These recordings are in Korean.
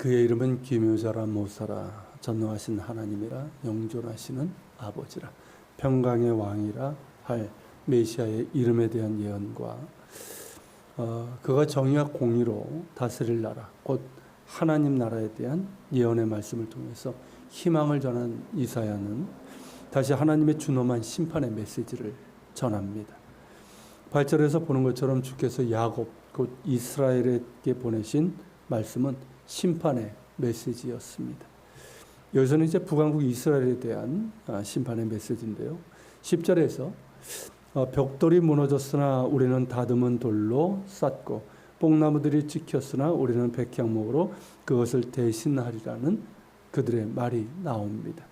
그의 이름은 기묘자라 모사라 전능하신 하나님이라 영존하시는 아버지라 평강의 왕이라 할 메시아의 이름에 대한 예언과 그가 정의와 공의로 다스릴 나라 곧 하나님 나라에 대한 예언의 말씀을 통해서 희망을 전한 이사야는 다시 하나님의 준엄한 심판의 메시지를 전합니다. 8절에서 보는 것처럼 주께서 야곱 곧 이스라엘에게 보내신 말씀은 심판의 메시지였습니다. 여기서는 이제 북왕국 이스라엘에 대한 심판의 메시지인데요. 10절에서 벽돌이 무너졌으나 우리는 다듬은 돌로 쌓고 뽕나무들이 찍혔으나 우리는 백향목으로 그것을 대신하리라는 그들의 말이 나옵니다.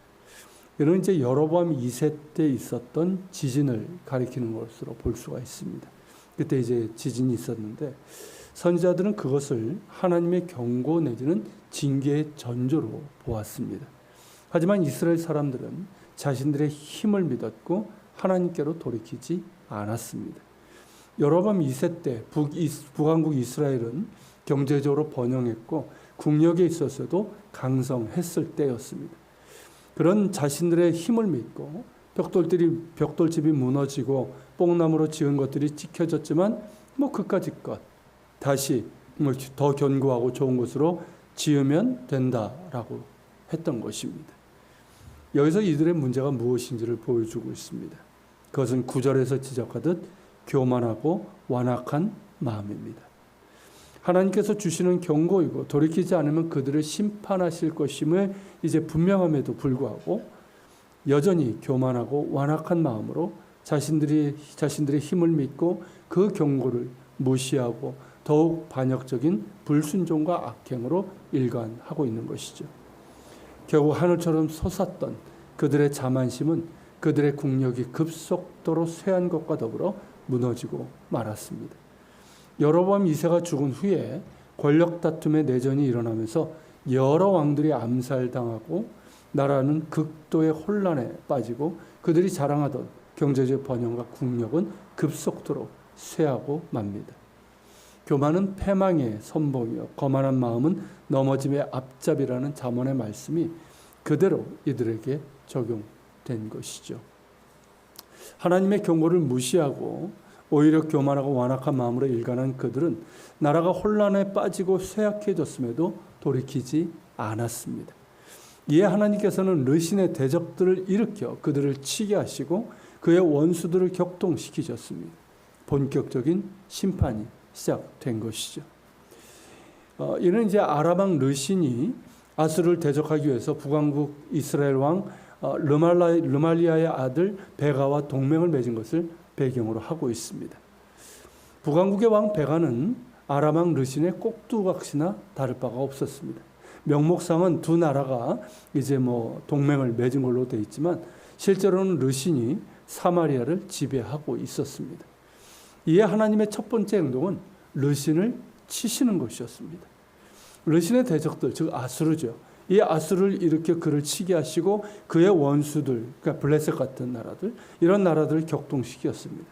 이는 이제 여로보암 2세 때 있었던 지진을 가리키는 것으로 볼 수가 있습니다. 그때 이제 지진이 있었는데 선지자들은 그것을 하나님의 경고 내지는 징계의 전조로 보았습니다. 하지만 이스라엘 사람들은 자신들의 힘을 믿었고 하나님께로 돌이키지 않았습니다. 여로보암 2세 때 북왕국 이스라엘은 경제적으로 번영했고 국력에 있어서도 강성했을 때였습니다. 그런 자신들의 힘을 믿고 벽돌집이 무너지고 뽕나무로 지은 것들이 찍혀졌지만 그까짓 것 다시 더 견고하고 좋은 것으로 지으면 된다라고 했던 것입니다. 여기서 이들의 문제가 무엇인지를 보여주고 있습니다. 그것은 9절에서 지적하듯 교만하고 완악한 마음입니다. 하나님께서 주시는 경고이고 돌이키지 않으면 그들을 심판하실 것임을 이제 분명함에도 불구하고 여전히 교만하고 완악한 마음으로 자신들의 힘을 믿고 그 경고를 무시하고 더욱 반역적인 불순종과 악행으로 일관하고 있는 것이죠. 결국 하늘처럼 솟았던 그들의 자만심은 그들의 국력이 급속도로 쇠한 것과 더불어 무너지고 말았습니다. 여로보암 2세가 죽은 후에 권력 다툼의 내전이 일어나면서 여러 왕들이 암살당하고 나라는 극도의 혼란에 빠지고 그들이 자랑하던 경제적 번영과 국력은 급속도로 쇠하고 맙니다. 교만은 패망의 선봉이요 거만한 마음은 넘어짐의 앞잡이라는 잠언의 말씀이 그대로 이들에게 적용된 것이죠. 하나님의 경고를 무시하고 오히려 교만하고 완악한 마음으로 일관한 그들은 나라가 혼란에 빠지고 쇠약해졌음에도 돌이키지 않았습니다. 이에 하나님께서는 르신의 대적들을 일으켜 그들을 치게 하시고 그의 원수들을 격동시키셨습니다. 본격적인 심판이 시작된 것이죠. 이는 이제 아람 왕 르신이 아수르를 대적하기 위해서 북왕국 이스라엘 왕 르말리아의 아들 베가와 동맹을 맺은 것을 배경으로 하고 있습니다. 북왕국의 왕 베가는 아람 왕 르신의 꼭두각시나 다를 바가 없었습니다. 명목상은 두 나라가 이제 동맹을 맺은 걸로 되어 있지만 실제로는 르신이 사마리아를 지배하고 있었습니다. 이에 하나님의 첫 번째 행동은 르신을 치시는 것이었습니다. 르신의 대적들, 즉 아수르죠. 이 아수르를 일으켜 그를 치게 하시고 그의 원수들, 그러니까 블레셋 같은 나라들, 이런 나라들을 격동시켰습니다.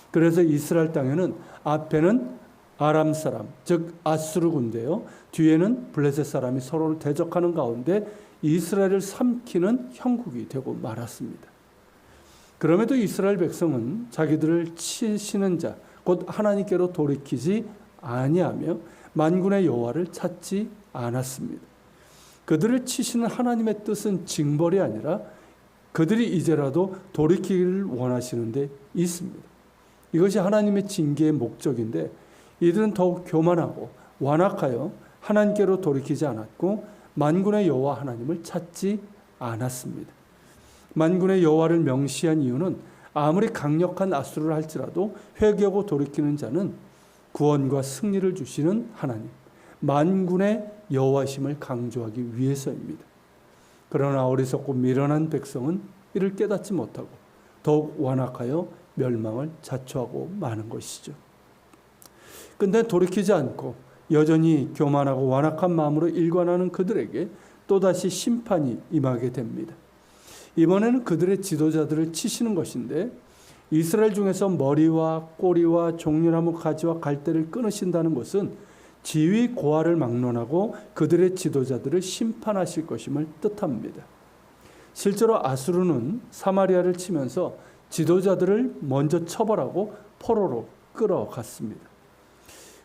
그래서 이스라엘 땅에는 앞에는 아람 사람, 즉 아수르 군대요. 뒤에는 블레셋 사람이 서로를 대적하는 가운데 이스라엘을 삼키는 형국이 되고 말았습니다. 그럼에도 이스라엘 백성은 자기들을 치시는 자, 곧 하나님께로 돌이키지 아니하며 만군의 여호와를 찾지 않았습니다. 그들을 치시는 하나님의 뜻은 징벌이 아니라 그들이 이제라도 돌이키기를 원하시는 데 있습니다. 이것이 하나님의 징계의 목적인데 이들은 더욱 교만하고 완악하여 하나님께로 돌이키지 않았고 만군의 여호와 하나님을 찾지 않았습니다. 만군의 여호와를 명시한 이유는 아무리 강력한 아수르를 할지라도 회개하고 돌이키는 자는 구원과 승리를 주시는 하나님, 만군의 여호와심을 강조하기 위해서입니다. 그러나 어리석고 미련한 백성은 이를 깨닫지 못하고 더욱 완악하여 멸망을 자초하고 마는 것이죠. 근데 돌이키지 않고 여전히 교만하고 완악한 마음으로 일관하는 그들에게 또다시 심판이 임하게 됩니다. 이번에는 그들의 지도자들을 치시는 것인데 이스라엘 중에서 머리와 꼬리와 종려나무 가지와 갈대를 끊으신다는 것은 지위 고하를 막론하고 그들의 지도자들을 심판하실 것임을 뜻합니다. 실제로 아수르는 사마리아를 치면서 지도자들을 먼저 처벌하고 포로로 끌어갔습니다.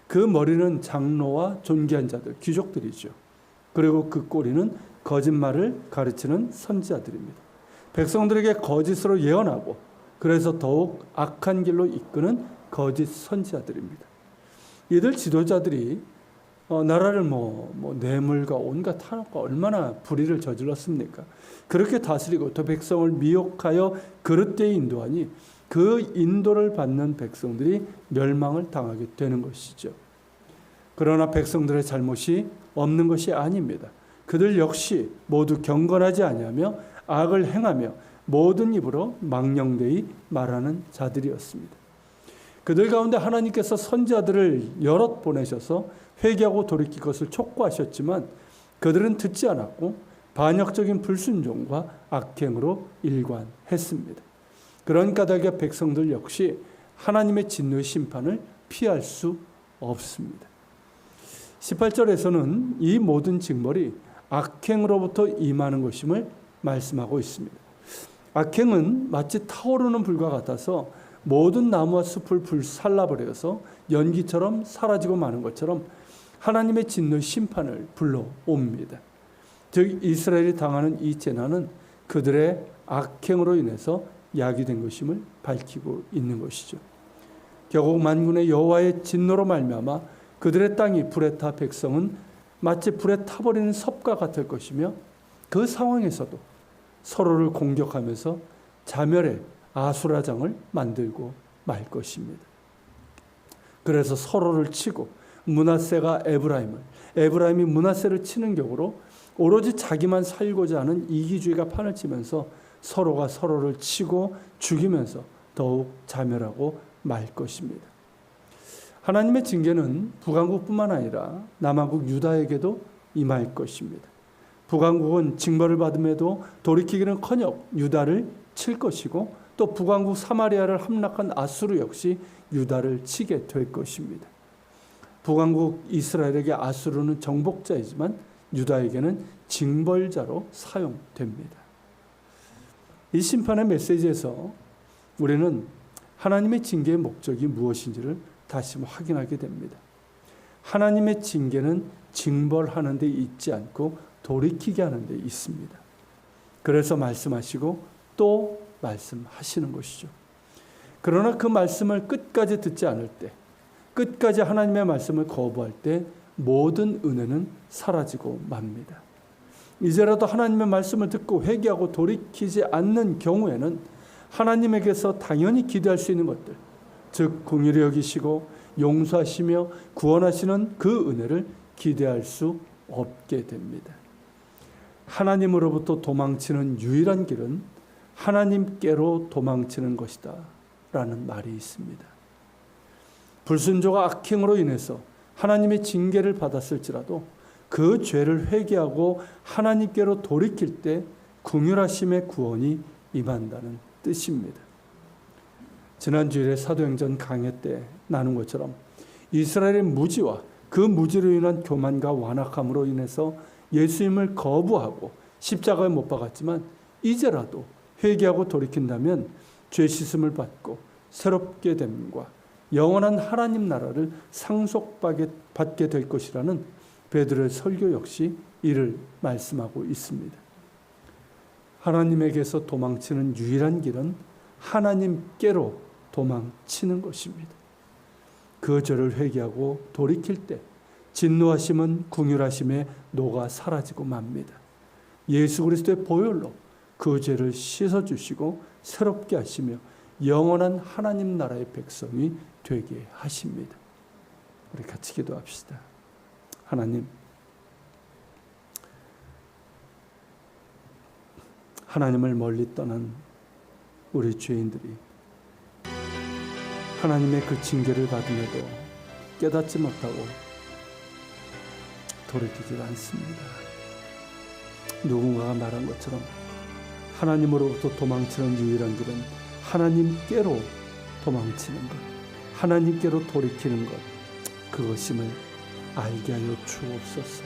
그 머리는 장로와 존귀한 자들, 귀족들이죠. 그리고 그 꼬리는 거짓말을 가르치는 선지자들입니다. 백성들에게 거짓으로 예언하고 그래서 더욱 악한 길로 이끄는 거짓 선지자들입니다. 이들 지도자들이 나라를 뇌물과 온갖 탐욕과 얼마나 불의를 저질렀습니까? 그렇게 다스리고 또 백성을 미혹하여 그릇되이 인도하니 그 인도를 받는 백성들이 멸망을 당하게 되는 것이죠. 그러나 백성들의 잘못이 없는 것이 아닙니다. 그들 역시 모두 경건하지 아니하며 악을 행하며 모든 입으로 망령되이 말하는 자들이었습니다. 그들 가운데 하나님께서 선지자들을 여럿 보내셔서 회개하고 돌이킬 것을 촉구하셨지만 그들은 듣지 않았고 반역적인 불순종과 악행으로 일관했습니다. 그런 까닭에 백성들 역시 하나님의 진노의 심판을 피할 수 없습니다. 18절에서는 이 모든 징벌이 악행으로부터 임하는 것임을 말씀하고 있습니다. 악행은 마치 타오르는 불과 같아서 모든 나무와 숲을 불살라버려서 연기처럼 사라지고 마는 것처럼 하나님의 진노의 심판을 불러옵니다. 즉 이스라엘이 당하는 이 재난은 그들의 악행으로 인해서 야기된 것임을 밝히고 있는 것이죠. 결국 만군의 여호와의 진노로 말미암아 그들의 땅이 불에 타 백성은 마치 불에 타버리는 섭과 같을 것이며 그 상황에서도 서로를 공격하면서 자멸의 아수라장을 만들고 말 것입니다. 그래서 서로를 치고 므낫세가 에브라임이 므낫세를 치는 격으로 오로지 자기만 살고자 하는 이기주의가 판을 치면서 서로가 서로를 치고 죽이면서 더욱 자멸하고 말 것입니다. 하나님의 징계는 북왕국뿐만 아니라 남왕국 유다에게도 임할 것입니다. 북왕국은 징벌을 받음에도 돌이키기는커녕 유다를 칠 것이고 또 북왕국 사마리아를 함락한 아수르 역시 유다를 치게 될 것입니다. 북왕국 이스라엘에게 아수르는 정복자이지만 유다에게는 징벌자로 사용됩니다. 이 심판의 메시지에서 우리는 하나님의 징계의 목적이 무엇인지를 다시 확인하게 됩니다. 하나님의 징계는 징벌하는 데 있지 않고 돌이키게 하는 데 있습니다. 그래서 말씀하시고 또 말씀하시는 것이죠. 그러나 그 말씀을 끝까지 듣지 않을 때, 끝까지 하나님의 말씀을 거부할 때 모든 은혜는 사라지고 맙니다. 이제라도 하나님의 말씀을 듣고 회개하고 돌이키지 않는 경우에는 하나님에게서 당연히 기대할 수 있는 것들, 즉 긍휼히 여기시고 용서하시며 구원하시는 그 은혜를 기대할 수 없게 됩니다. 하나님으로부터 도망치는 유일한 길은 하나님께로 도망치는 것이다 라는 말이 있습니다. 불순종과 악행으로 인해서 하나님의 징계를 받았을지라도 그 죄를 회개하고 하나님께로 돌이킬 때 긍휼하심의 구원이 임한다는 뜻입니다. 지난 주일에 사도행전 강해 때 나눈 것처럼 이스라엘의 무지와 그 무지로 인한 교만과 완악함으로 인해서 예수님을 거부하고 십자가에 못 박았지만 이제라도 회개하고 돌이킨다면 죄 씻음을 받고 새롭게 됨과 영원한 하나님 나라를 상속받게 될 것이라는 베드로의 설교 역시 이를 말씀하고 있습니다. 하나님에게서 도망치는 유일한 길은 하나님께로 도망치는 것입니다. 그 죄를 회개하고 돌이킬 때 진노하심은 긍휼하심에 녹아 사라지고 맙니다. 예수 그리스도의 보혈로 그 죄를 씻어주시고 새롭게 하시며 영원한 하나님 나라의 백성이 되게 하십니다. 우리 같이 기도합시다. 하나님, 하나님을 멀리 떠난 우리 죄인들이 하나님의 그 징계를 받음에도 깨닫지 못하고 돌이키지 않습니다. 누군가가 말한 것처럼 하나님으로부터 도망치는 유일한 길은 하나님께로 도망치는 것, 하나님께로 돌이키는 것, 그것임을 알게 하여 주옵소서.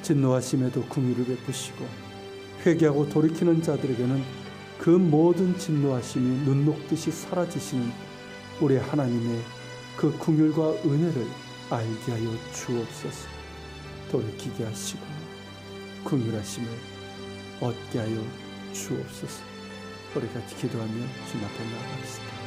진노하심에도 긍휼을 베푸시고 회개하고 돌이키는 자들에게는 그 모든 진노하심이 눈 녹듯이 사라지시는 우리 하나님의 그 긍휼과 은혜를 알게 하여 주옵소서. 돌이키게 하시고 긍휼하심을 얻게 하여 주옵소서. 우리 같이 기도하며 주님 앞에 나아가겠습니다.